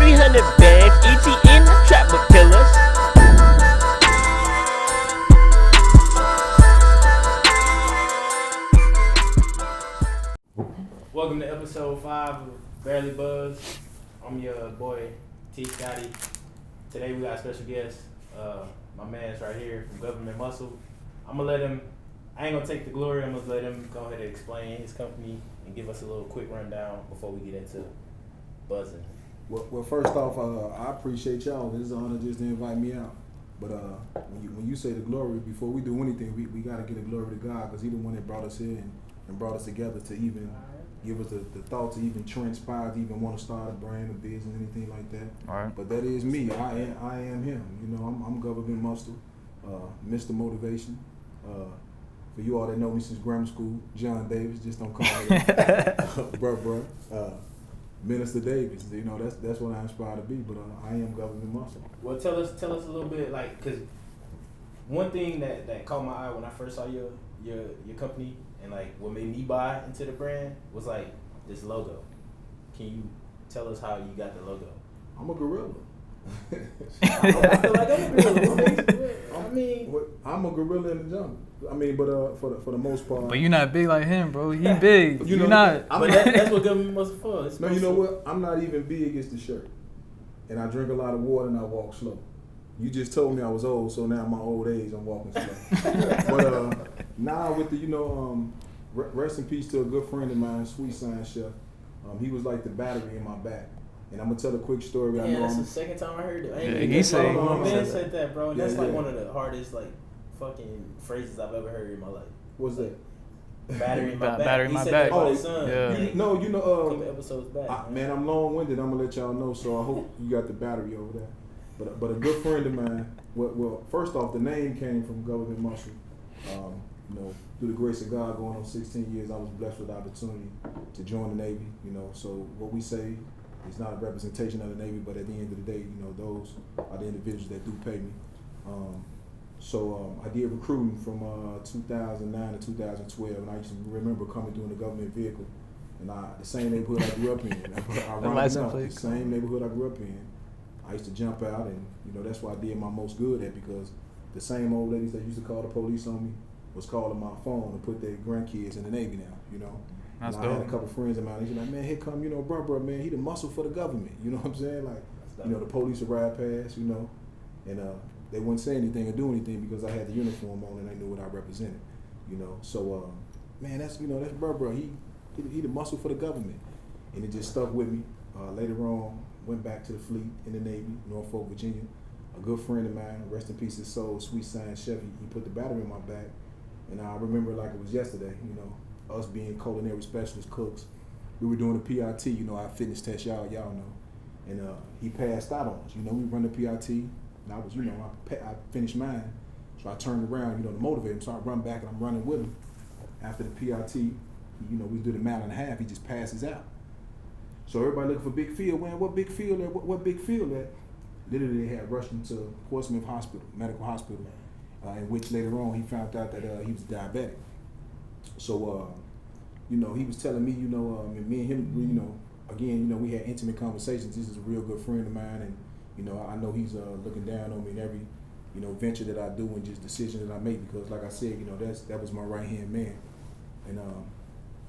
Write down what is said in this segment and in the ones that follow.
300 bands, ET in the trap with killers. Welcome to episode 5 of Barely Buzz. I'm your boy T. Scotty. Today we got a special guest. My man's right here from Government Muscle. I'm gonna let him. I ain't gonna take the glory. I'm gonna let him go ahead and explain his company and give us a little quick rundown before we get into buzzing. Well, first off, I appreciate y'all. This is an honor just to invite me out. But when you say the glory, before we do anything, we got to give the glory to God, because He's the one that brought us here and brought us together to even give us the thought to even transpire, to even want to start a brand, a business, anything like that. All right. But that is me. I am him. You know, I'm Government Muscle, Mr. Motivation. For you all that know me since grammar school, John Davis, just don't call me BraBra. Minister Davis, you know, that's what I aspire to be, but I am Government Muscle. Well, tell us a little bit, like, because one thing that caught my eye when I first saw your company, and like what made me buy into the brand, was like this logo. Can you tell us how you got the logo? I'm a gorilla. I feel like I'm a gorilla. I mean, I'm a gorilla in the jungle. I mean, but for the most part. But you're not big like him, bro. He big. You You're know, not. But that's what Government Muscle for. It's No, you know what? I'm not even big as the shirt, and I drink a lot of water and I walk slow. You just told me I was old, so now in my old age I'm walking slow. But now with the rest in peace to a good friend of mine, Sweet Science Chef. He was like the battery in my back. And I'm gonna tell a quick story. Yeah, that's the second time I heard it. He said that, bro. And that's like yeah. one of the hardest fucking phrases I've ever heard in my life. What's that? Battery in my back. Battery in He my said back. that about his son. Yeah. You know, A couple episodes back. man, I'm long-winded. I'm gonna let y'all know. So I hope you got the battery over there. But a good friend of mine. Well, first off, the name came from Government Muscle. You know, through the grace of God, going on 16 years, I was blessed with the opportunity to join the Navy. You know, so what we say is not a representation of the Navy, but at the end of the day, you know, those are the individuals that do pay me. So I did recruiting from 2009 to 2012, and I used to remember coming through in the government vehicle, and the same neighborhood I grew up in. The same neighborhood I grew up in. I used to jump out, and you know that's what I did my most good at, because the same old ladies that used to call the police on me was calling my phone to put their grandkids in the Navy now. You know. That's I dope. had a couple friends of mine. They was like, man, here come, you know, BraBra, man. He the muscle for the government. You know what I'm saying? Like, you know, the police would ride past, you know, and they wouldn't say anything or do anything because I had the uniform on and they knew what I represented. You know, so man, that's BraBra. He the muscle for the government, and it just stuck with me. Later on, went back to the fleet in the Navy, Norfolk, Virginia. A good friend of mine, rest in peace his soul, Sweet Science Chef. He put the battery in my back, and I remember it like it was yesterday. You know. Us being culinary specialist cooks, we were doing the PIT, you know, our fitness test, y'all know, and he passed out on us. You know, we run the PIT, and I was, you know, I finished mine, so I turned around, you know, to motivate him, so I run back and I'm running with him. After the PIT, you know, we do the mile and a half, he just passes out. So everybody looking for Big Phil, man, what Big Phil at? What Big Phil at? Literally, they had rushed him to Portsmouth Hospital, medical hospital, in which later on he found out that he was diabetic. So, you know, he was telling me, you know, me and him, you know, again, you know, we had intimate conversations. This is a real good friend of mine, and you know, I know he's looking down on me in every, you know, venture that I do and just decision that I make, because, like I said, you know, that was my right hand man, and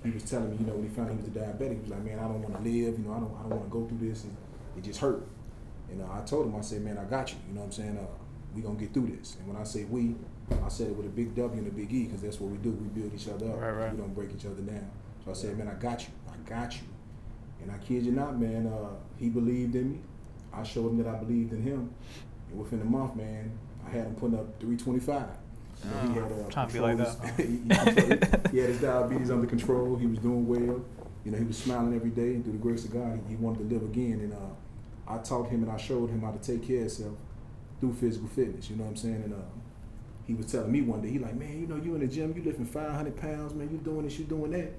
he was telling me, you know, when he found he was a diabetic, he was like, man, I don't want to live, you know, I don't want to go through this, and it just hurt. And I told him, I said, man, I got you. You know what I'm saying? We gonna get through this. And when I say we, I said it with a big W and a big E, because that's what we do. We build each other up. Right. We don't break each other down. So I said, man, I got you. And I kid you not, man, he believed in me. I showed him that I believed in him. And within a month, man, I had him putting up 325. You know, he had trying to be like that. he had his diabetes under control. He was doing well. You know, he was smiling every day, and through the grace of God, he wanted to live again. And I taught him and I showed him how to take care of himself through physical fitness. You know what I'm saying? And he was telling me one day, he like, man, you know, you in the gym, you lifting 500 pounds, man, you doing this, you doing that.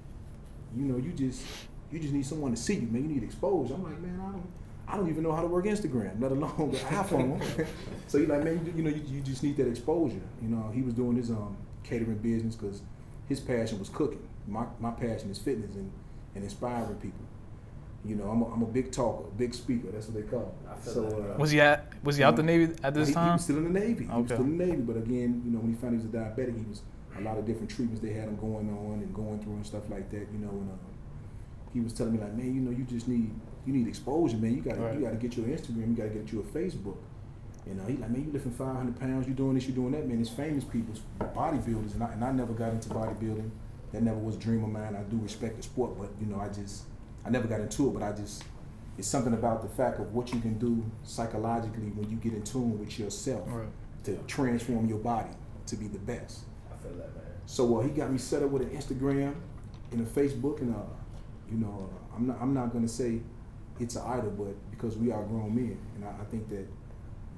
You know, you just need someone to see you, man. You need exposure. I'm like, man, I don't even know how to work Instagram, let alone the iPhone. So he like, man, you know, you just need that exposure. You know, he was doing his catering business because his passion was cooking. My passion is fitness and inspiring people. You know, I'm a big talker, big speaker. That's what they call me. I feel So that, Was he out the Navy at this he time? was still in the Navy. He was Okay. still in the Navy, but again, you know, when he found he was a diabetic, he was a lot of different treatments they had him going on and going through and stuff like that. You know, and he was telling me like, man, you know, you need exposure, man. You gotta get your Instagram, you gotta get your Facebook. You know, he like, man, you lifting 500 pounds, you doing this, you doing that, man. It's famous people, bodybuilders, and I never got into bodybuilding. That never was a dream of mine. I do respect the sport, but you know, I never got into it. But it's something about the fact of what you can do psychologically when you get in tune with yourself to transform your body to be the best. I feel that, man. So he got me set up with an Instagram and a Facebook, and you know, I'm not gonna say it's an idol, but because we are grown men, and I think that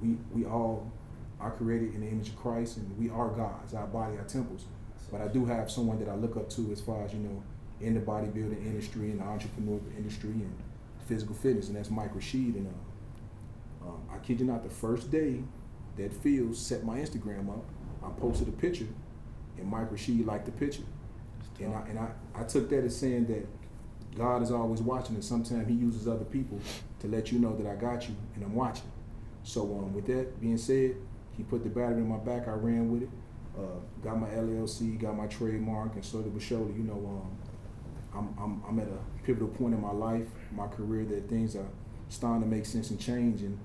we all are created in the image of Christ, and we are gods, our body, our temples. But I do have someone that I look up to as far as, you know, in the bodybuilding industry and the entrepreneurial industry and physical fitness, and that's Mike Rashid. And I kid you not, the first day that Phil set my Instagram up, I posted a picture, and Mike Rashid liked the picture. And I took that as saying that God is always watching, and sometimes he uses other people to let you know that I got you and I'm watching. So with that being said, he put the battery in my back, I ran with it, got my LLC, got my trademark, and slowly but surely, you know, I'm at a pivotal point in my life, my career, that things are starting to make sense and change, and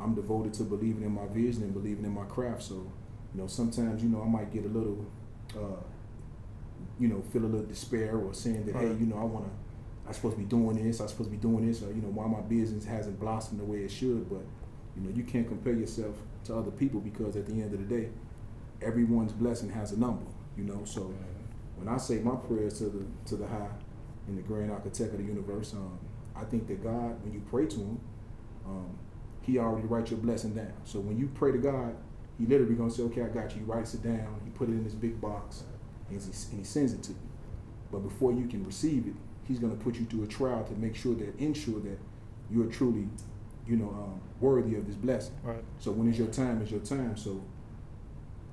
I'm devoted to believing in my vision and believing in my craft. So, you know, sometimes, you know, I might get a little, you know, feel a little despair or saying that, hey, you know, I'm supposed to be doing this, or, you know, why my business hasn't blossomed the way it should. But, you know, you can't compare yourself to other people, because at the end of the day, everyone's blessing has a number, you know. So when I say my prayers to the high and the grand architect of the universe, I think that God, when you pray to him, he already writes your blessing down. So when you pray to God, he literally gonna say, okay, I got you. He writes it down, he put it in this big box, and he sends it to you. But before you can receive it, he's gonna put you through a trial to ensure that you're truly, you know, worthy of this blessing. Right. So when it's your time, it's your time. So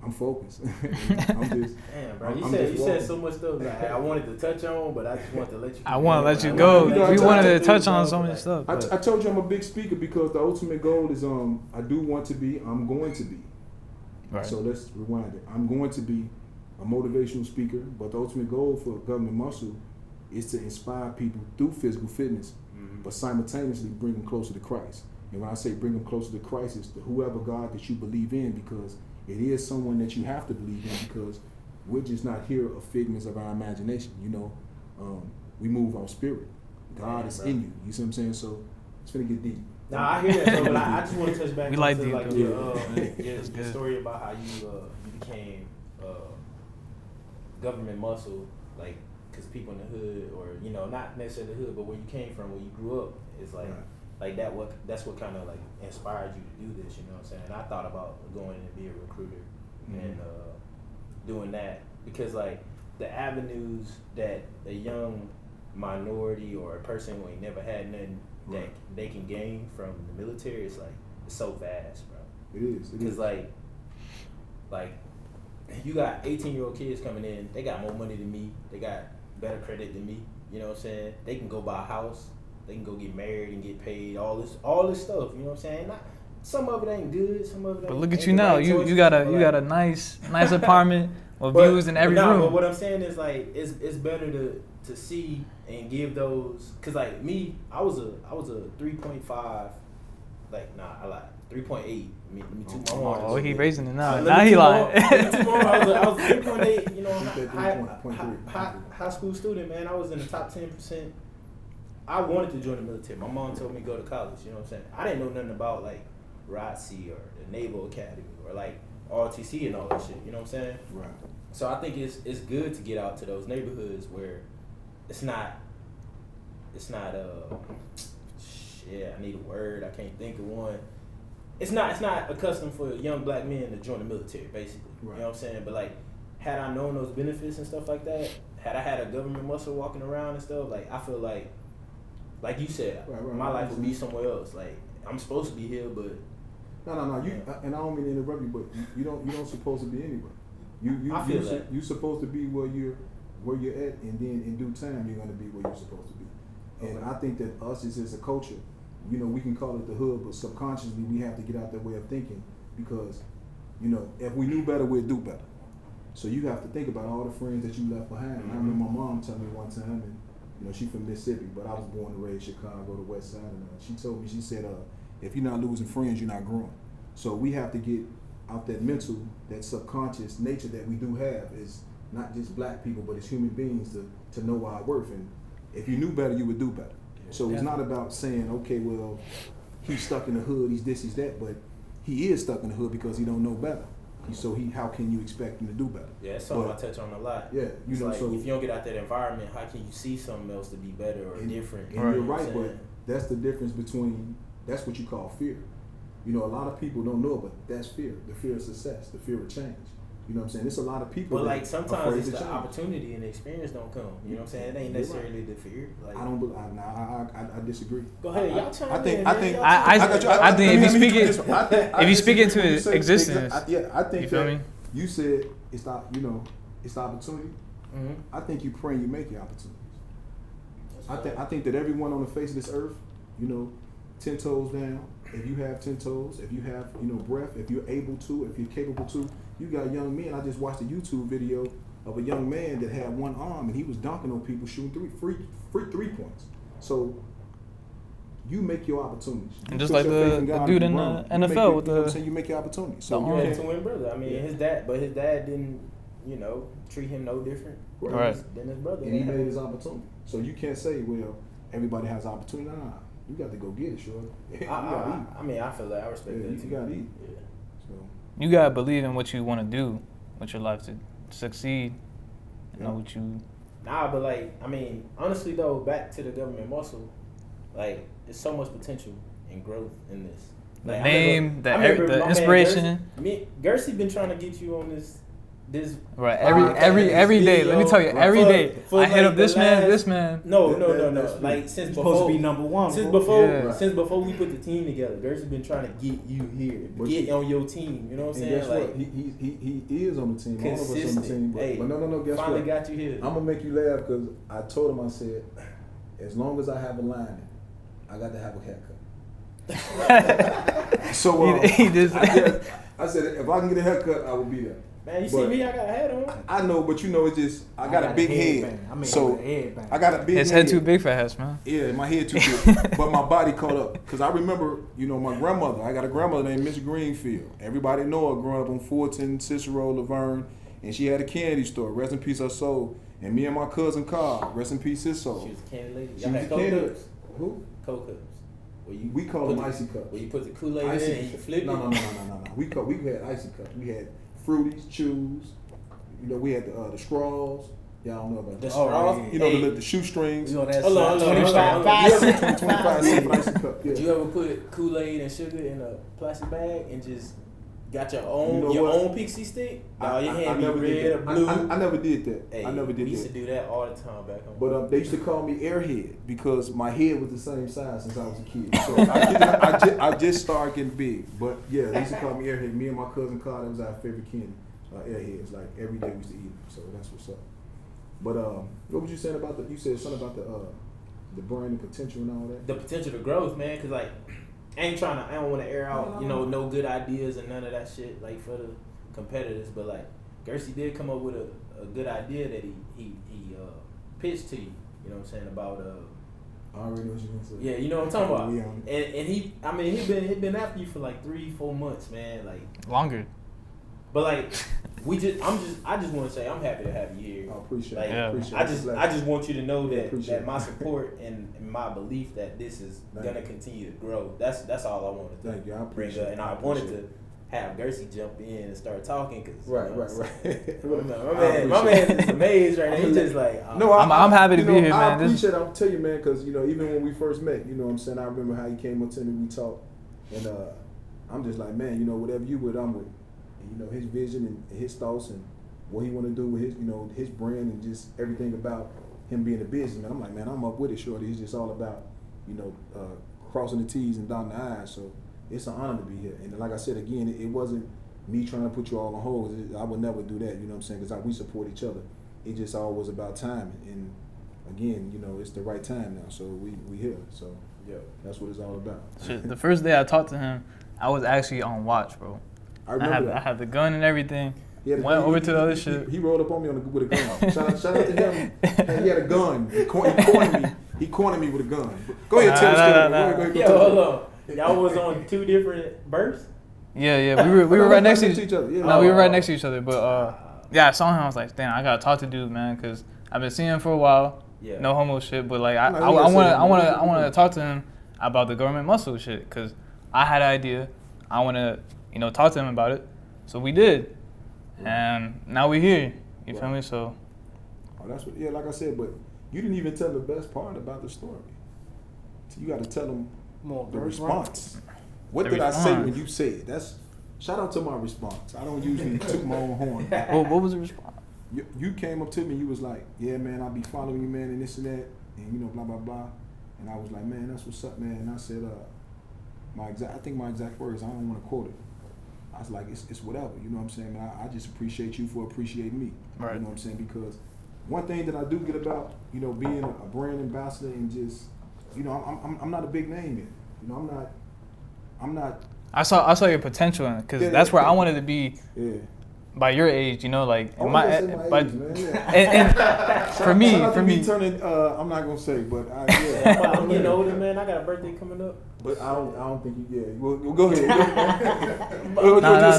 I'm focused. I'm just, damn, bro. I'm You just said so much stuff that I wanted to touch on, but I just wanted to let you. I want to let you go. You We know, wanted to touch on so much stuff. I told you I'm a big speaker because the ultimate goal is I'm going to be. Right. So let's rewind it. I'm going to be a motivational speaker, but the ultimate goal for Government Muscle is to inspire people through physical fitness, but simultaneously bring them closer to Christ. And when I say bring them closer to Christ, it's to whoever God that you believe in, because it is someone that you have to believe in, because we're just not here of figments of our imagination. You know, we move on spirit. God is in you. You see what I'm saying? So it's gonna get deep. Nah, I hear that, but I just want to touch back We on like to, deep, like though. your story about how you became government muscle, like, because people in the hood, or, you know, not necessarily the hood, but where you came from, where you grew up, is like, like that's what kind of like inspired you to do this, you know what I'm saying? And I thought about going in and be a recruiter and doing that, because like the avenues that a young minority or a person who ain't never had nothing that they can gain from the military, it's like, it's so vast, bro. It is. Because like you got 18-year-old kids coming in, they got more money than me, they got better credit than me, you know what I'm saying? They can go buy a house, they can go get married and get paid, all this stuff, you know what I'm saying? Not, some of it ain't good, some of it ain't. But look at ain't you the now. right You choices, got but a nice apartment with views in every room. But what I'm saying is like it's better to see and give those, cause like me, I was a 3.5, like I lied, 3.8. Me too more. Oh, he raising it now. Let Now me he too lying. more. I was 3.8. You know, high school student, man. I was in the top 10%. I wanted to join the military. My mom told me to go to college. You know what I'm saying? I didn't know nothing about like ROTC or the Naval Academy or like ROTC and all that shit. You know what I'm saying? Right. So I think it's good to get out to those neighborhoods where it's not shit, I need a word, I can't think of one. It's not accustomed for young black men to join the military, basically. Right. You know what I'm saying? But like, had I known those benefits and stuff like that, had I had a government muscle walking around and stuff, like I feel like you said, my life would be somewhere else. Like I'm supposed to be here, but no. You and I don't mean to interrupt you, but you don't supposed to be anywhere. I feel that you're supposed to be where you're at, and then in due time you're gonna be where you're supposed to be. And I think that us as a culture, you know, we can call it the hood, but subconsciously we have to get out that way of thinking because, you know, if we knew better, we'd do better. So you have to think about all the friends that you left behind. And I remember my mom telling me one time, and you know, she's from Mississippi, but I was born and raised Chicago, the West Side, and she told me, she said, if you're not losing friends, you're not growing. So we have to get out that mental, that subconscious nature that we do have is not just black people, but as human beings to know our worth. And if you knew better, you would do better. So it's not about saying, okay, well, he's stuck in the hood, he's this, he's that, but he is stuck in the hood because he don't know better. So how can you expect him to do better? Yeah, that's something I touch on a lot. Yeah, you know, like, so if you don't get out that environment, how can you see something else to be better or different? And you're right, but that's the difference between, that's what you call fear. You know, a lot of people don't know, but that's fear. The fear of success, the fear of change. You know what I'm saying? There's a lot of people. But like sometimes it's the change. Opportunity and the experience don't come. You know what I'm saying? It ain't necessarily the fear. Like, I disagree. Go ahead, y'all chime I in. I think if you speak into existence, I think you feel me? You said it's not, you know, it's the opportunity. Mm-hmm. I think you pray and you make your opportunities. I think that everyone on the face of this earth, you know, 10 toes down. If you have 10 toes, if you have, you know, breath, if you're able to, if you're capable to, you got young men. I just watched a YouTube video of a young man that had one arm and he was dunking on people, shooting free 3-points. So you make your opportunities. And just like the dude in the NFL with the, you make your opportunities. So you had a twin brother. I mean, his dad didn't, you know, treat him no different than his brother. And he made his opportunity. So you can't say, well, everybody has opportunity. Nah, you got to go get it, sure. I mean, I feel like I respect that. You got to eat. Yeah. So you gotta believe in what you want to do with your life to succeed. You know what you. Nah, but like, I mean, honestly though, back to the government muscle, like, there's so much potential and growth in this. Like, the inspiration. Gersey been trying to get you on this right every day. Let me tell you, every day I hit up this man. No. Like since before, supposed to be number one. Since before we put the team together, Gersey been trying to get you here, get on your team. You know what I'm saying? Guess like what? He is on the team. All of us on the team. But no. Guess finally what? Got you here. I'm gonna make you laugh because I told him, I said, as long as I have a lining, I got to have a haircut. So I said, if I can get a haircut, I will be there. Man, you see me? I got a hat on. I know, but you know, it's just I got a big head. So I got a big head. His head too big for hats, man. Yeah, my head too big, but my body caught up. Because I remember, you know, my grandmother. I got a grandmother named Miss Greenfield. Everybody know her growing up on Fulton, Cicero, Laverne, and she had a candy store. Rest in peace, her soul. And me and my cousin Carl, rest in peace, his soul. She was a candy lady. She was a candy lady. Who? Coke cups. We call them icy cups. Where you put the Kool-Aid in and you flip it? No. We had icy cups. We had Fruities, Chews. You know, we had the straws. Y'all don't know about the straws. You know, the shoestrings. You on that 25 cent icy cup. Yeah. Did you ever put Kool-Aid and sugar in a plastic bag and just got your own pixie stick? Your hand be red or blue. I never did that. Hey, I never did that. We used to do that all the time back home. But they used to call me Airhead because my head was the same size since I was a kid. So I just started getting big. But yeah, they used to call me Airhead. Me and my cousin Carl, that was our favorite candy. Airheads. Like every day we used to eat them. So that's what's up. But what was you saying about you said something about the brain and potential and all that? The potential to growth, man, because like I don't want to air out, no good ideas and none of that shit, like, for the competitors. But, like, Gersey did come up with a good idea that he pitched to you, you know what I'm saying, about, I already know what you're going to say. Yeah, you know what I'm talking about. And he been after you for, like, 3-4 months, man, like. Longer. But, like, I just want to say I'm happy to have you here. I appreciate like, it. Yeah. I just want you to know that my support and my belief that this is gonna continue to grow. That's all I wanted to Thank you. I bring appreciate up, and I wanted to have Gersey jump in and start talking because right. My man is amazed right now. He's just like, I'm happy to be here, man. I appreciate it. I'll tell you, man, because even when we first met, you know what I'm saying, I remember how he came up to me, we talked, and I'm just like, man, whatever you with, I'm with. And, his vision and his thoughts and what he want to do with his, his brand and just everything about him being a businessman. I'm like, man, I'm up with it, shorty. It's just all about, crossing the T's and dotting the I's. So it's an honor to be here. And like I said, again, it wasn't me trying to put you all on hold. I would never do that, you know what I'm saying, because we support each other. It just all was about timing. And again, you know, it's the right time now. So we here. So Yeah. that's what it's all about. Shit, the first day I talked to him, I was actually on watch, bro. I remember I had the gun and everything. He had a Went gun. over to the other shit. He rolled up on me with a gun. Shout out to him. He had a gun. He cornered me with a gun. Go ahead, tell the story. Go ahead, Yo, hold on. Y'all was on 2 different berths? Yeah. We were right next to each other. Yeah. No, we were right next to each other. But yeah, I saw him. I was like, damn, I gotta talk to dude, man, because I've been seeing him for a while. Yeah. No homo shit, but like I No, want to talk to him about the government muscle shit, because I had an idea. I want to talk to him about it. So we did, and now we're here. You feel me? So. Oh, that's what. Yeah, like I said, but you didn't even tell the best part about the story. So you got to tell them the response. What did I say when you said? That's shout out to my response. I don't usually toot my own horn. What was the response? You came up to me. You was like, "Yeah, man, I'll be following you, man, and this and that, and blah blah blah." And I was like, "Man, that's what's up, man." And I said, I think my exact words. I don't want to quote it. I was like, "It's whatever." You know what I'm saying? Man, I just appreciate you for appreciating me. Right. You know what I'm saying? Because one thing that I do get about being a brand ambassador and just I'm not a big name yet. I'm not. I saw your potential in it, because that's where I wanted to be. Yeah. By your age, like I my age, man, yeah. and for me, turning. I'm not gonna say, but I'm getting older, man. I got a birthday coming up. But I don't think you. Yeah. Well, go ahead.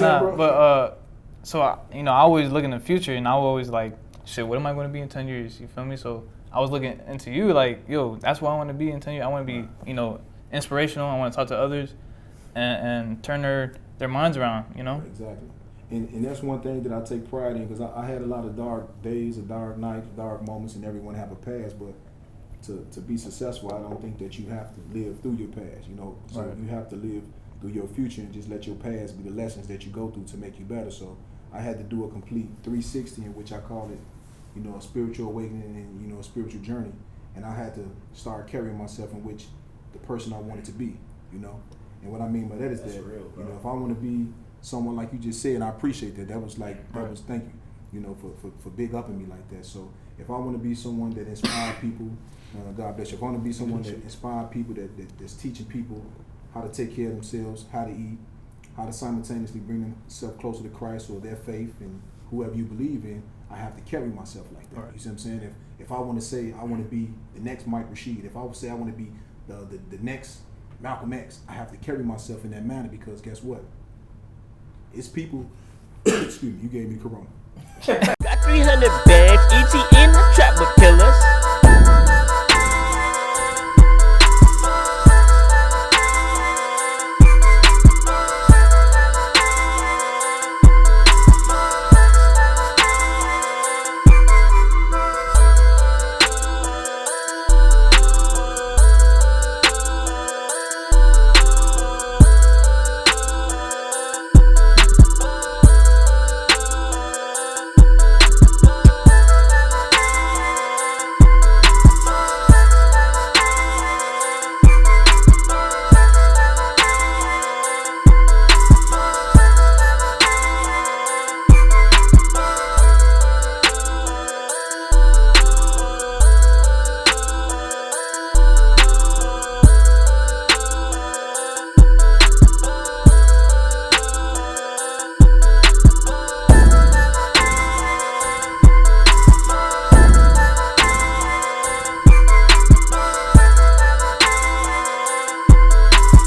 Nah. But so I always look in the future, and I always like, shit, what am I going to be in 10 years? You feel me? So I was looking into you, like, yo, that's what I want to be in 10 years. I want to be, inspirational. I want to talk to others, and turn their minds around. Exactly. And that's one thing that I take pride in, because I had a lot of dark days, dark nights, dark moments, and everyone have a past. But to be successful, I don't think that you have to live through your past. So Right. you have to live through your future and just let your past be the lessons that you go through to make you better. So I had to do a complete 360, in which I call it, a spiritual awakening and a spiritual journey. And I had to start carrying myself in which the person I wanted to be. And what I mean by that is That's that real, bro. if I want to be someone like you just said, and I appreciate that. That was Right. thank you, for big upping me like that. So if I want to be someone that inspires people, God bless you. If I want to be someone that inspires people, that's teaching people how to take care of themselves, how to eat, how to simultaneously bring themselves closer to Christ or their faith and whoever you believe in, I have to carry myself like that. Right. You see what I'm saying? If I want to say I want to be the next Mike Rashid, if I would say I want to be the next Malcolm X, I have to carry myself in that manner, because guess what? It's people. Excuse me, you gave me corona.